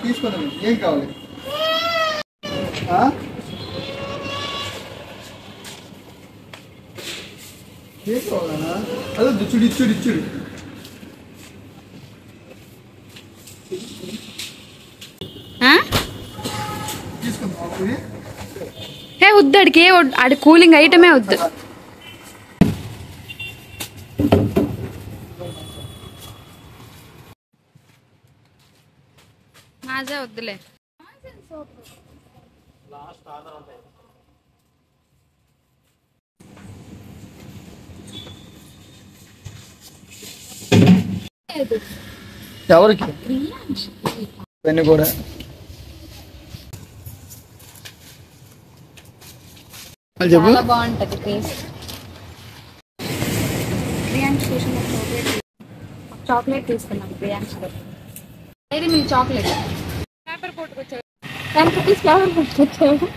తీసుకుందాం ఏం కావాలి ఏం కావాలన్నా అదే దిచ్చుడు ఇచ్చుడు ఇచ్చుడు తీసుకుందాం ఏ వద్దు అడికి ఆడి కూలింగ్ ఐటమే వద్దు మాజా వద్దులే ఎవరికి ఇవన్నీ కూడా చాలా బాగుంటది టేస్ట్ ప్రియాంక్ష కోసం చాక్లెట్ తీసుకున్నాం Priyanksha dairy milk chocolate paper కొట్టుకొచ్చాడు 10 రూపీస్ పేపర్ కొట్టుకొచ్చాడు